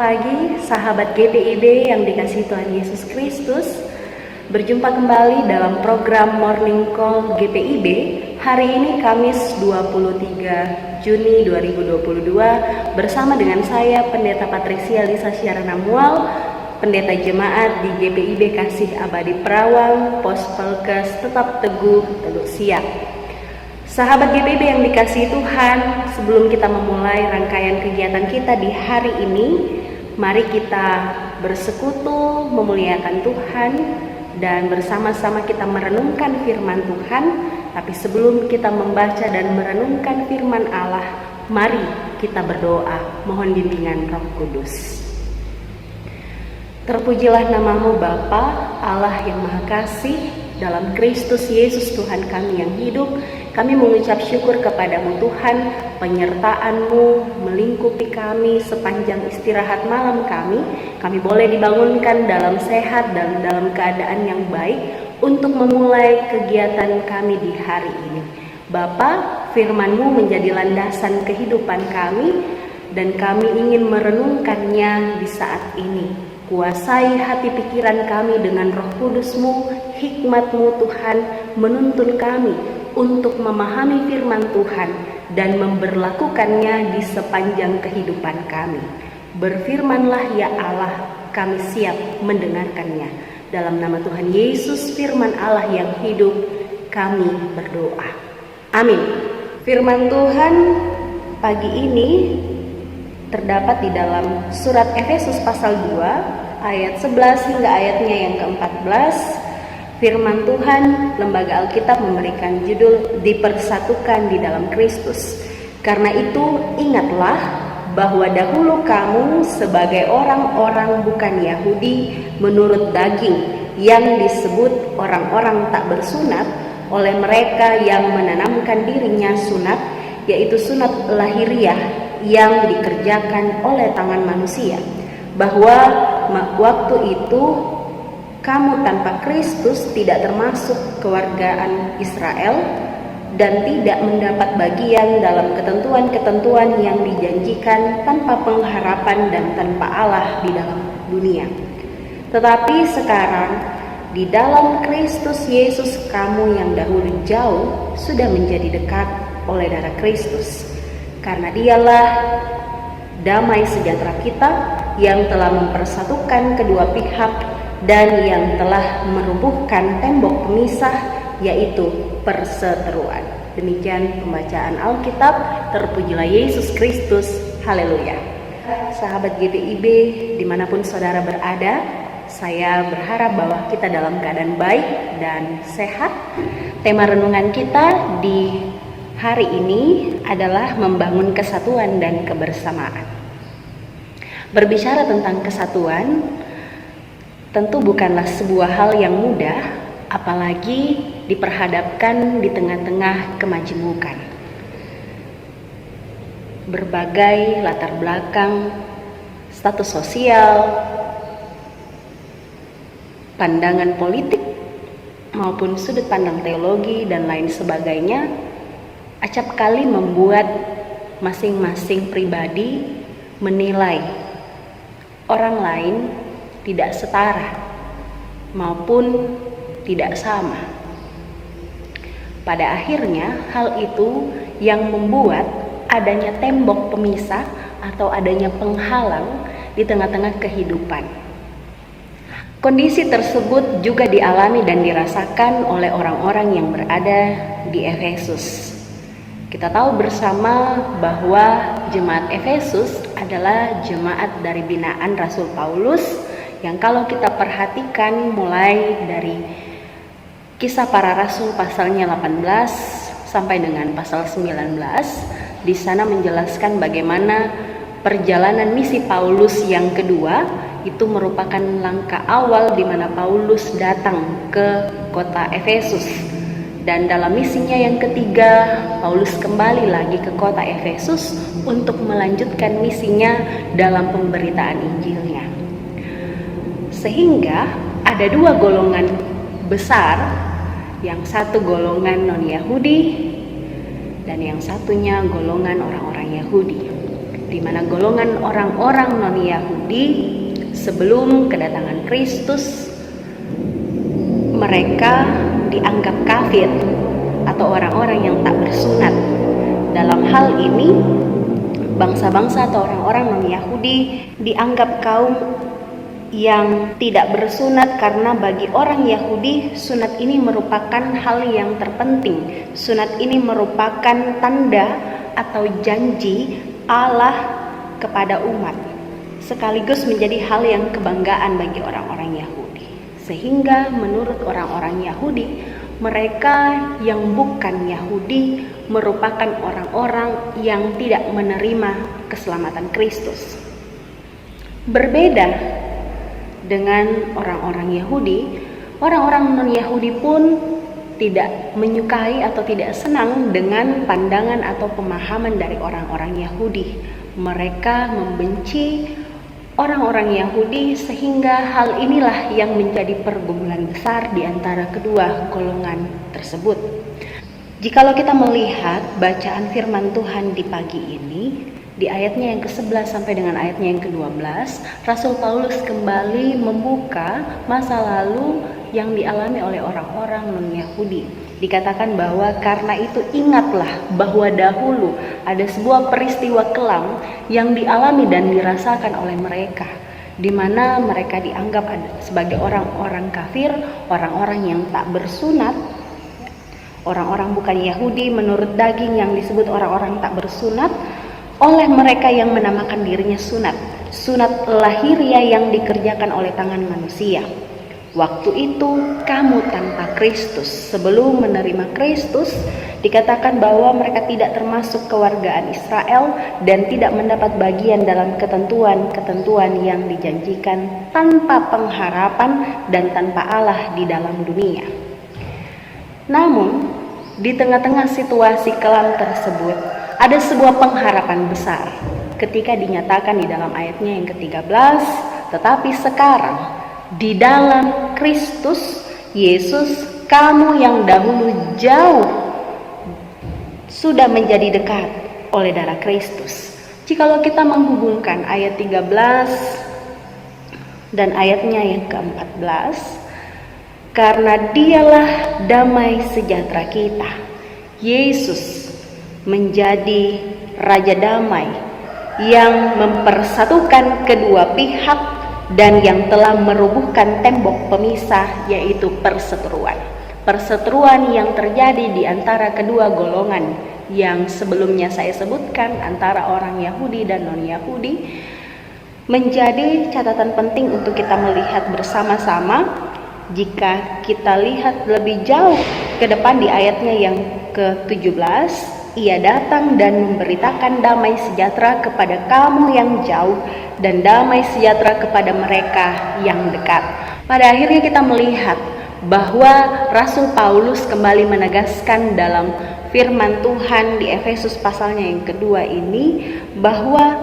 pagi, sahabat GPIB yang dikasihi Tuhan Yesus Kristus. Berjumpa kembali dalam program Morning Call GPIB. Hari ini Kamis 23 Juni 2022 bersama dengan saya Pendeta Patricia Lisa Syara Namual, Pendeta Jemaat di GPIB Kasih Abadi Perawang, Pos Pelkes Tetap Teguh, Teluk Siak. Sahabat GPIB yang dikasihi Tuhan, sebelum kita memulai rangkaian kegiatan kita di hari ini, mari kita bersekutu, memuliakan Tuhan, dan bersama-sama kita merenungkan firman Tuhan. Tapi sebelum kita membaca dan merenungkan firman Allah, mari kita berdoa, mohon bimbingan Roh Kudus. Terpujilah namamu Bapa, Allah yang Maha Kasih, dalam Kristus Yesus Tuhan kami yang hidup. Kami mengucap syukur kepadamu Tuhan, penyertaan-Mu melingkupi kami sepanjang istirahat malam kami. Kami boleh dibangunkan dalam sehat dan dalam keadaan yang baik untuk memulai kegiatan kami di hari ini. Bapa, firman-Mu menjadi landasan kehidupan kami dan kami ingin merenungkannya di saat ini. Kuasai hati pikiran kami dengan Roh Kudus-Mu, hikmat-Mu Tuhan menuntun kami untuk memahami firman Tuhan dan memberlakukannya di sepanjang kehidupan kami. Berfirmanlah ya Allah, kami siap mendengarkannya. Dalam nama Tuhan Yesus, firman Allah yang hidup, kami berdoa. Amin. Firman Tuhan pagi ini terdapat di dalam surat Efesus pasal 2 ayat 11 hingga ayatnya yang ke-14. Firman Tuhan, Lembaga Alkitab memberikan judul Dipersatukan di dalam Kristus. Karena itu ingatlah bahwa dahulu kamu sebagai orang-orang bukan Yahudi menurut daging yang disebut orang-orang tak bersunat oleh mereka yang menanamkan dirinya sunat, yaitu sunat lahiriah yang dikerjakan oleh tangan manusia. Bahwa waktu itu kamu tanpa Kristus tidak termasuk kewargaan Israel dan tidak mendapat bagian dalam ketentuan-ketentuan yang dijanjikan tanpa pengharapan dan tanpa Allah di dalam dunia. Tetapi sekarang di dalam Kristus Yesus kamu yang dahulu jauh sudah menjadi dekat oleh darah Kristus. Karena dialah damai sejahtera kita yang telah mempersatukan kedua pihak dan yang telah merubuhkan tembok pemisah, yaitu perseteruan. Demikian pembacaan Alkitab. Terpujilah Yesus Kristus. Haleluya. Sahabat GPIB dimanapun saudara berada, saya berharap bahwa kita dalam keadaan baik dan sehat. Tema renungan kita di hari ini adalah membangun kesatuan dan kebersamaan. Berbicara tentang kesatuan tentu bukanlah sebuah hal yang mudah, apalagi diperhadapkan di tengah-tengah kemajemukan. Berbagai latar belakang, status sosial, pandangan politik, maupun sudut pandang teologi dan lain sebagainya, acap kali membuat masing-masing pribadi menilai orang lain tidak setara maupun tidak sama. Pada akhirnya hal itu yang membuat adanya tembok pemisah atau adanya penghalang di tengah-tengah kehidupan. Kondisi tersebut juga dialami dan dirasakan oleh orang-orang yang berada di Efesus. Kita tahu bersama bahwa jemaat Efesus adalah jemaat dari binaan Rasul Paulus, yang kalau kita perhatikan mulai dari Kisah Para Rasul pasalnya 18 sampai dengan pasal 19, di sana menjelaskan bagaimana perjalanan misi Paulus yang kedua itu merupakan langkah awal di mana Paulus datang ke kota Efesus. Dan dalam misinya yang ketiga, Paulus kembali lagi ke kota Efesus untuk melanjutkan misinya dalam pemberitaan Injilnya. Sehingga ada dua golongan besar, yang satu golongan non-Yahudi dan yang satunya golongan orang-orang Yahudi. di mana golongan orang-orang non-Yahudi sebelum kedatangan Kristus mereka dianggap kafir atau orang-orang yang tak bersunat. Dalam hal ini, bangsa-bangsa atau orang-orang non-Yahudi dianggap kaum yang tidak bersunat karena bagi orang Yahudi sunat ini merupakan hal yang terpenting. Sunat ini merupakan tanda atau janji Allah kepada umat, sekaligus menjadi hal yang kebanggaan bagi orang-orang Yahudi. Sehingga menurut orang-orang Yahudi, mereka yang bukan Yahudi merupakan orang-orang yang tidak menerima keselamatan Kristus. Berbeda dengan orang-orang Yahudi, orang-orang non-Yahudi pun tidak menyukai atau tidak senang dengan pandangan atau pemahaman dari orang-orang Yahudi. Mereka membenci orang-orang Yahudi, sehingga hal inilah yang menjadi pergumulan besar di antara kedua golongan tersebut. Jikalau kita melihat bacaan firman Tuhan di pagi ini, di ayatnya yang ke-11 sampai dengan ayatnya yang ke-12, Rasul Paulus kembali membuka masa lalu yang dialami oleh orang-orang non-Yahudi. Dikatakan bahwa karena itu ingatlah bahwa dahulu ada sebuah peristiwa kelam yang dialami dan dirasakan oleh mereka, di mana mereka dianggap sebagai orang-orang kafir, orang-orang yang tak bersunat, orang-orang bukan Yahudi menurut daging yang disebut orang-orang tak bersunat, oleh mereka yang menamakan dirinya sunat lahiriah yang dikerjakan oleh tangan manusia. Waktu itu kamu tanpa Kristus. Sebelum menerima Kristus, dikatakan bahwa mereka tidak termasuk kewargaan Israel dan tidak mendapat bagian dalam ketentuan-ketentuan yang dijanjikan, tanpa pengharapan dan tanpa Allah di dalam dunia. Namun, di tengah-tengah situasi kelam tersebut, ada sebuah pengharapan besar ketika dinyatakan di dalam ayatnya yang ke-13, tetapi sekarang di dalam Kristus Yesus, kamu yang dahulu jauh sudah menjadi dekat oleh darah Kristus. Jikalau kita menghubungkan ayat 13 dan ayatnya yang ke-14, karena dialah damai sejahtera kita, Yesus menjadi Raja Damai yang mempersatukan kedua pihak dan yang telah merubuhkan tembok pemisah, yaitu perseteruan. Perseteruan yang terjadi di antara kedua golongan yang sebelumnya saya sebutkan, antara orang Yahudi dan non-Yahudi, menjadi catatan penting untuk kita melihat bersama-sama. Jika kita lihat lebih jauh ke depan di ayatnya yang ke-17, Ia datang dan memberitakan damai sejahtera kepada kamu yang jauh dan damai sejahtera kepada mereka yang dekat. Pada akhirnya kita melihat bahwa Rasul Paulus kembali menegaskan dalam firman Tuhan di Efesus pasalnya yang kedua ini, bahwa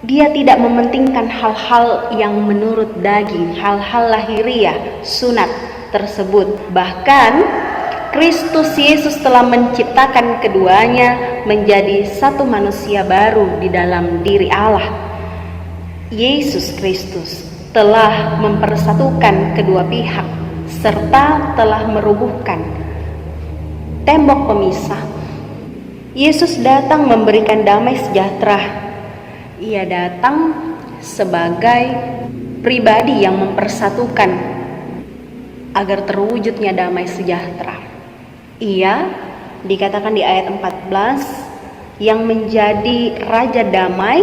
dia tidak mementingkan hal-hal yang menurut daging, hal-hal lahiriah, sunat tersebut. Bahkan Kristus Yesus telah menciptakan keduanya menjadi satu manusia baru di dalam diri Allah. Yesus Kristus telah mempersatukan kedua pihak serta telah merubuhkan tembok pemisah. Yesus datang memberikan damai sejahtera. Ia datang sebagai pribadi yang mempersatukan agar terwujudnya damai sejahtera. Ia dikatakan di ayat 14 yang menjadi Raja Damai.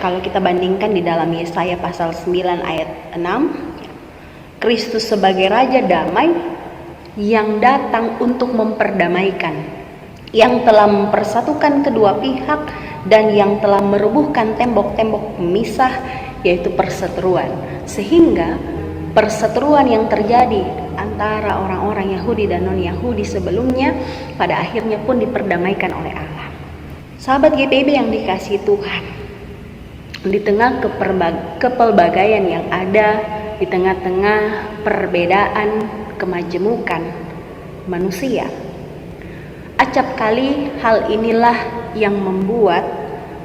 Kalau kita bandingkan di dalam Yesaya pasal 9 ayat 6, Kristus sebagai Raja Damai yang datang untuk memperdamaikan, yang telah mempersatukan kedua pihak dan yang telah merubuhkan tembok-tembok pemisah, yaitu perseteruan. Sehingga perseteruan yang terjadi antara orang-orang Yahudi dan non-Yahudi sebelumnya pada akhirnya pun diperdamaikan oleh Allah. Sahabat GPIB yang dikasihi Tuhan, di tengah kepelbagaian yang ada, di tengah-tengah perbedaan kemajemukan manusia, acap kali hal inilah yang membuat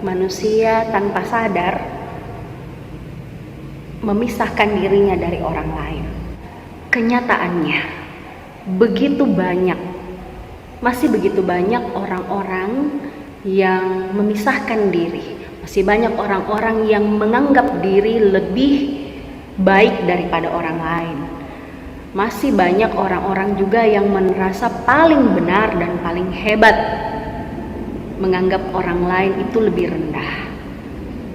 manusia tanpa sadar memisahkan dirinya dari orang lain. Kenyataannya, masih begitu banyak orang-orang yang memisahkan diri. Masih banyak orang-orang yang menganggap diri lebih baik daripada orang lain. Masih banyak orang-orang juga yang merasa paling benar dan paling hebat, menganggap orang lain itu lebih rendah.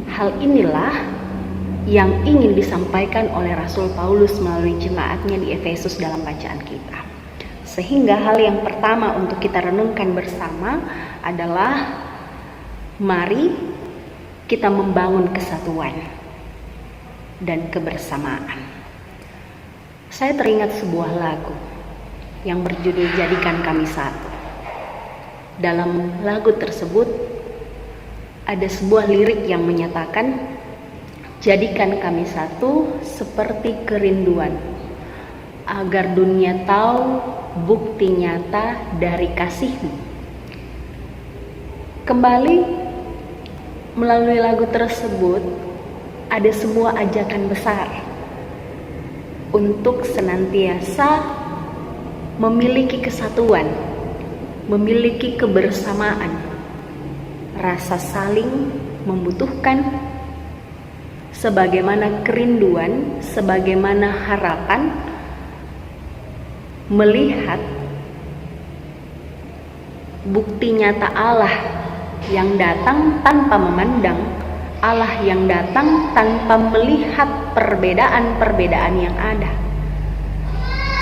Hal inilah yang ingin disampaikan oleh Rasul Paulus melalui jemaatnya di Efesus dalam bacaan kita. Sehingga hal yang pertama untuk kita renungkan bersama adalah mari kita membangun kesatuan dan kebersamaan. Saya teringat sebuah lagu yang berjudul Jadikan Kami Satu. Dalam lagu tersebut ada sebuah lirik yang menyatakan, jadikan kami satu seperti kerinduan, agar dunia tahu bukti nyata dari kasih-Mu. Kembali melalui lagu tersebut ada sebuah ajakan besar untuk senantiasa memiliki kesatuan, memiliki kebersamaan, rasa saling membutuhkan, sebagaimana kerinduan, sebagaimana harapan melihat bukti nyata Allah yang datang tanpa memandang, Allah yang datang tanpa melihat perbedaan-perbedaan yang ada.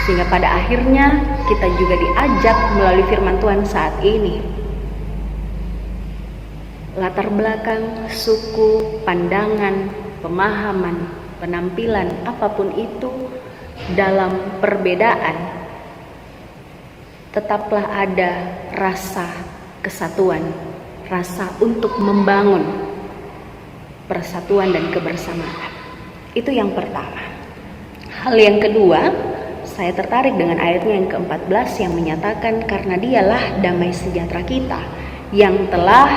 Sehingga pada akhirnya kita juga diajak melalui firman Tuhan saat ini. Latar belakang, suku, pandangan, pemahaman, penampilan, apapun itu dalam perbedaan, tetaplah ada rasa kesatuan, rasa untuk membangun persatuan dan kebersamaan. Itu yang pertama. Hal yang kedua, saya tertarik dengan ayatnya yang ke-14 yang menyatakan karena dialah damai sejahtera kita yang telah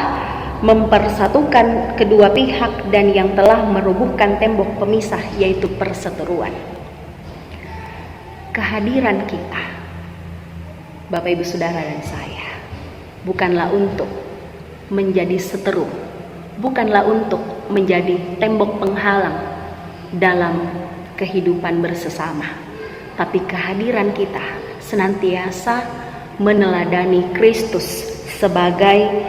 mempersatukan kedua pihak dan yang telah merobohkan tembok pemisah, yaitu perseteruan. Kehadiran kita, Bapak Ibu Saudara dan saya, bukanlah untuk menjadi seteru, bukanlah untuk menjadi tembok penghalang dalam kehidupan bersesama, tapi kehadiran kita senantiasa meneladani Kristus sebagai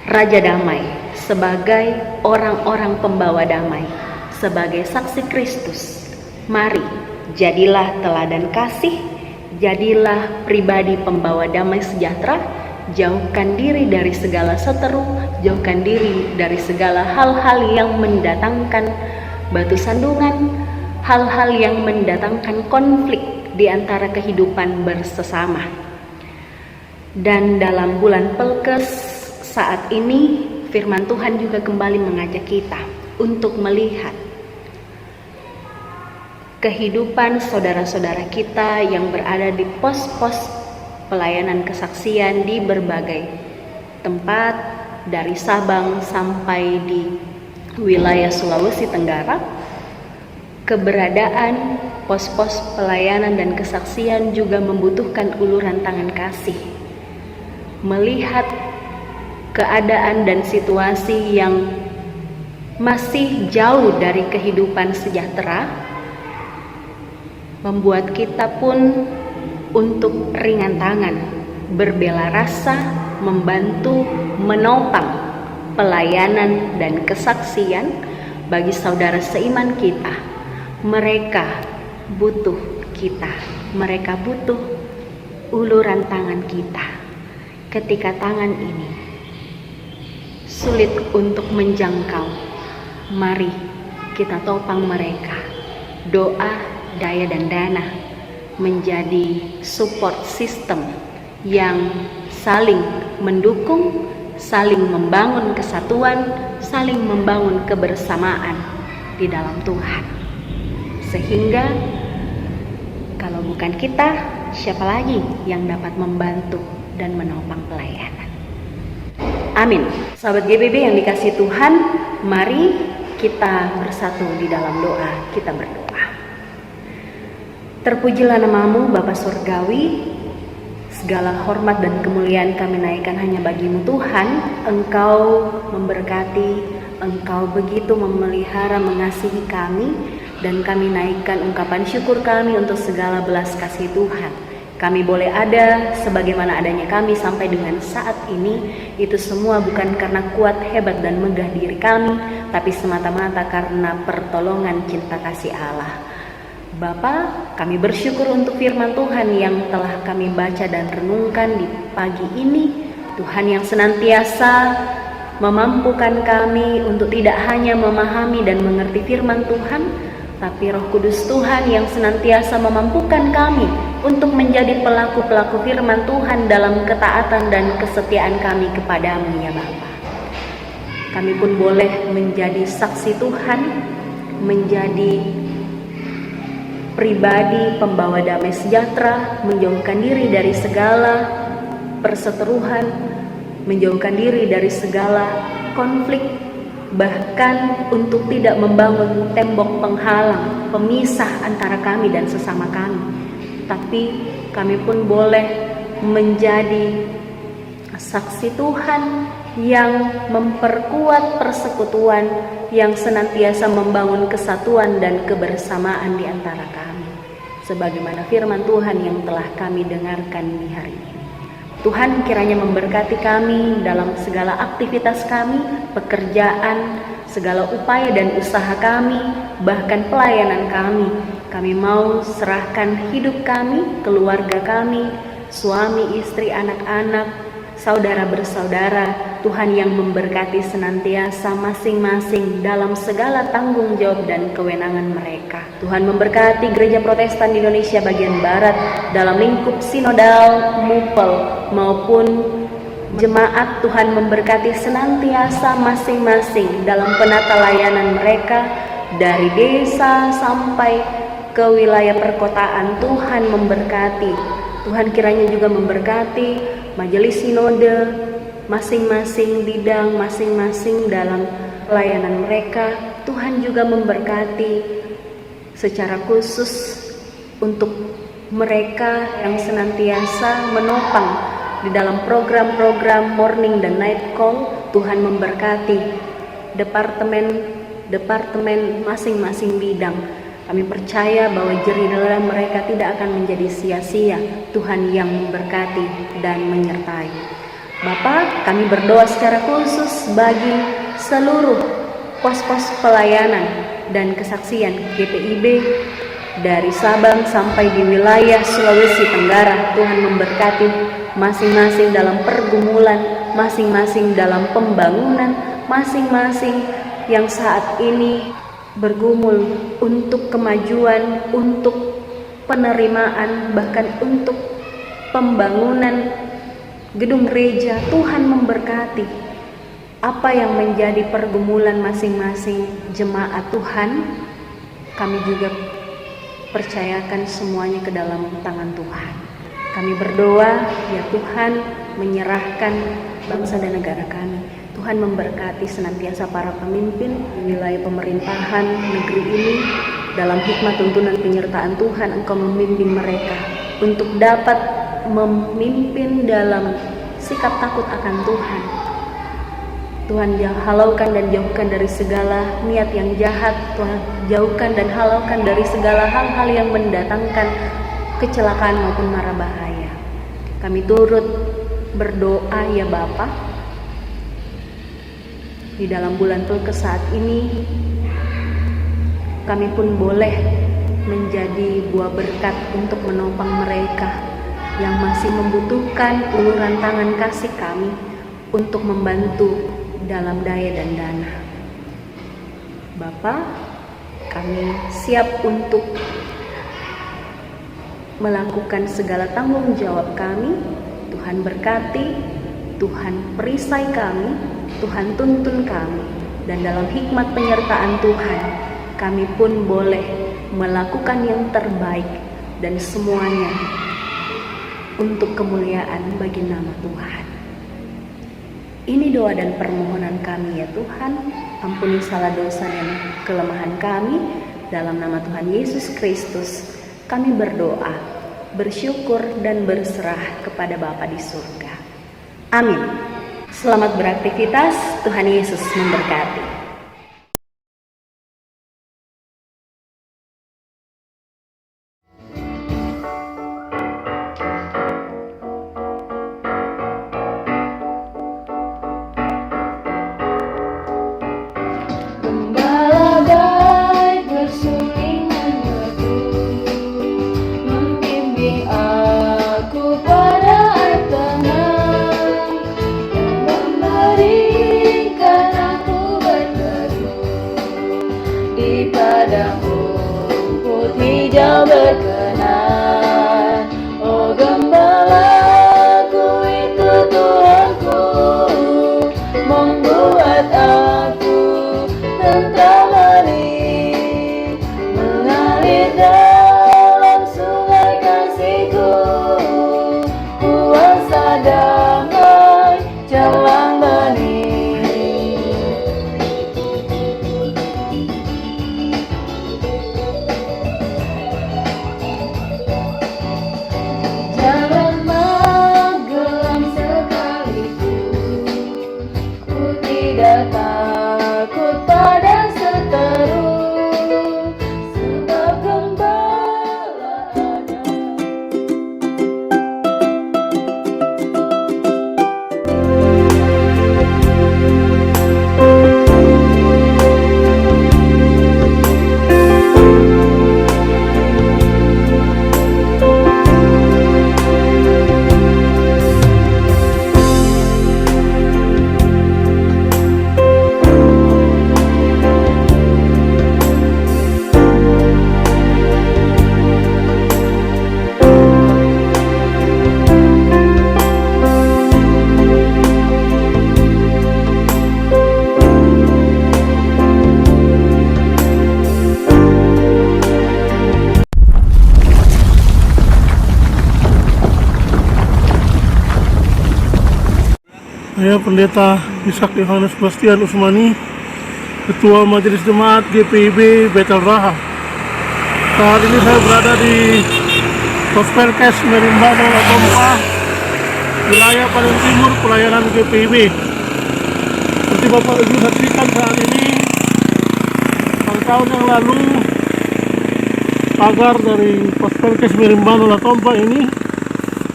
Raja Damai, sebagai orang-orang pembawa damai, sebagai saksi Kristus. Mari, jadilah teladan kasih, jadilah pribadi pembawa damai sejahtera, jauhkan diri dari segala seteru, jauhkan diri dari segala hal-hal yang mendatangkan batu sandungan, hal-hal yang mendatangkan konflik di antara kehidupan bersesama. Dan dalam bulan Pelkes saat ini, firman Tuhan juga kembali mengajak kita untuk melihat kehidupan saudara-saudara kita yang berada di pos-pos pelayanan kesaksian di berbagai tempat, dari Sabang sampai di wilayah Sulawesi Tenggara. Keberadaan pos-pos pelayanan dan kesaksian juga membutuhkan uluran tangan kasih, melihat keadaan dan situasi yang masih jauh dari kehidupan sejahtera, membuat kita pun untuk ringan tangan, berbela rasa, membantu, menopang pelayanan dan kesaksian bagi saudara seiman kita. Mereka butuh kita, mereka butuh uluran tangan kita. Ketika tangan ini sulit untuk menjangkau, mari kita topang mereka. Doa, daya dan dana menjadi support system yang saling mendukung, saling membangun kesatuan, saling membangun kebersamaan di dalam Tuhan. Sehingga kalau bukan kita, siapa lagi yang dapat membantu dan menopang pelayanan? Amin. Sahabat GBB yang dikasihi Tuhan, mari kita bersatu di dalam doa. Kita berdoa. Terpujilah nama-Mu Bapa Surgawi. Segala hormat dan kemuliaan kami naikkan hanya bagi-Mu Tuhan. Engkau memberkati, Engkau begitu memelihara, mengasihi kami, dan kami naikkan ungkapan syukur kami untuk segala belas kasih Tuhan. Kami boleh ada sebagaimana adanya kami sampai dengan saat ini. Itu semua bukan karena kuat, hebat, dan megah diri kami, tapi semata-mata karena pertolongan cinta kasih Allah. Bapa, kami bersyukur untuk firman Tuhan yang telah kami baca dan renungkan di pagi ini. Tuhan yang senantiasa memampukan kami untuk tidak hanya memahami dan mengerti firman Tuhan, tapi Roh Kudus Tuhan yang senantiasa memampukan kami untuk menjadi pelaku-pelaku firman Tuhan dalam ketaatan dan kesetiaan kami kepada-Mu ya Bapa. Kami pun boleh menjadi saksi Tuhan, menjadi pribadi pembawa damai sejahtera, menjauhkan diri dari segala perseteruan, menjauhkan diri dari segala konflik, bahkan untuk tidak membangun tembok penghalang, pemisah antara kami dan sesama kami. Tapi kami pun boleh menjadi saksi Tuhan yang memperkuat persekutuan, yang senantiasa membangun kesatuan dan kebersamaan di antara kami, sebagaimana firman Tuhan yang telah kami dengarkan di hari ini. Tuhan kiranya memberkati kami dalam segala aktivitas kami, pekerjaan, segala upaya dan usaha kami, bahkan pelayanan kami. Kami mau serahkan hidup kami, keluarga kami, suami, istri, anak-anak, saudara bersaudara. Tuhan yang memberkati senantiasa masing-masing dalam segala tanggung jawab dan kewenangan mereka. Tuhan memberkati Gereja Protestan di Indonesia bagian Barat dalam lingkup sinodal, mupel maupun jemaat. Tuhan memberkati senantiasa masing-masing dalam penata layanan mereka dari desa sampai ke wilayah perkotaan. Tuhan memberkati. Tuhan kiranya juga memberkati majelis sinode, masing-masing bidang, masing-masing dalam pelayanan mereka. Tuhan juga memberkati secara khusus untuk mereka yang senantiasa menopang di dalam program-program morning dan night call. Tuhan memberkati departemen masing-masing bidang. Kami percaya bahwa jerih darah mereka tidak akan menjadi sia-sia. Tuhan yang memberkati dan menyertai. Bapa, kami berdoa secara khusus bagi seluruh pos-pos pelayanan dan kesaksian GPIB dari Sabang sampai di wilayah Sulawesi Tenggara. Tuhan memberkati masing-masing dalam pergumulan, masing-masing dalam pembangunan, masing-masing yang saat ini bergumul untuk kemajuan, untuk penerimaan, bahkan untuk pembangunan gedung gereja. Tuhan memberkati apa yang menjadi pergumulan masing-masing jemaat Tuhan. Kami juga percayakan semuanya ke dalam tangan Tuhan. Kami berdoa, ya Tuhan, menyerahkan bangsa dan negara kami. Tuhan memberkati senantiasa para pemimpin wilayah pemerintahan negeri ini. Dalam hikmat tuntunan penyertaan Tuhan, Engkau memimpin mereka untuk dapat memimpin dalam sikap takut akan Tuhan. Tuhan halaukan dan jauhkan dari segala niat yang jahat. Tuhan jauhkan dan halaukan dari segala hal-hal yang mendatangkan kecelakaan maupun mara bahaya. Kami turut berdoa ya Bapa, di dalam bulan Pelkes saat ini kami pun boleh menjadi buah berkat untuk menopang mereka yang masih membutuhkan uluran tangan kasih kami untuk membantu dalam daya dan dana. Bapa, kami siap untuk melakukan segala tanggung jawab kami. Tuhan berkati, Tuhan perisai kami, Tuhan tuntun kami, dan dalam hikmat penyertaan Tuhan, kami pun boleh melakukan yang terbaik dan semuanya untuk kemuliaan bagi nama Tuhan. Ini doa dan permohonan kami ya Tuhan, ampuni salah dosa dan kelemahan kami. Dalam nama Tuhan Yesus Kristus, kami berdoa, bersyukur dan berserah kepada Bapa di surga. Amin. Selamat beraktivitas, Tuhan Yesus memberkati. Di padang rumput hijau berkenan, oh gembalaku itu Tuhanku, membuat aku tentram hati, mengalir dalam sungai kasih-Ku, kuasa damai celang bening. Tidak takut pada seteru, sebab gembala ada. Saya Pendeta Ishak Yohanes Bastian Usmani, Ketua Majelis Jemaat GPIB Betel Raha. Saat ini saya berada di Pospelkes Merimbano Latompa, wilayah paling timur pelayanan GPIB. Seperti Bapak Ibu saksikan saat ini, pada tahun yang lalu pagar dari Pospelkes Merimbano Latompa ini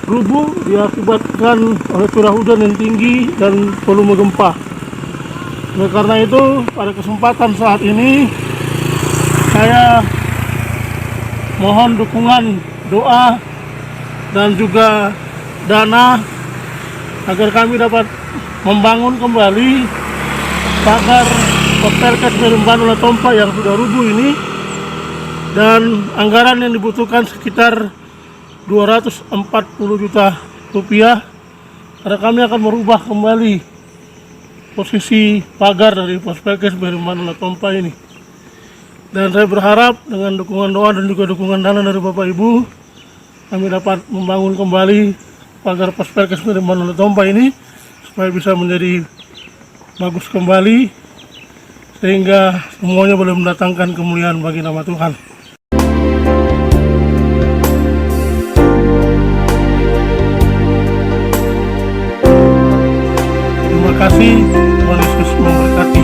rubuh diakibatkan oleh curah hujan yang tinggi dan volume gempa. Oleh karena itu, pada kesempatan saat ini saya mohon dukungan doa dan juga dana agar kami dapat membangun kembali pagar Pospelkes Merimbano Latompa yang sudah rubuh ini, dan anggaran yang dibutuhkan sekitar 240 juta rupiah, karena kami akan merubah kembali posisi pagar dari Pospelkes Merimbano Latompa ini. Dan saya berharap dengan dukungan doa dan juga dukungan dana dari Bapak Ibu, kami dapat membangun kembali pagar Pospelkes Merimbano Latompa ini supaya bisa menjadi bagus kembali, sehingga semuanya boleh mendatangkan kemuliaan bagi nama Tuhan. Terima kasih, Tuhan Yesus memberkati.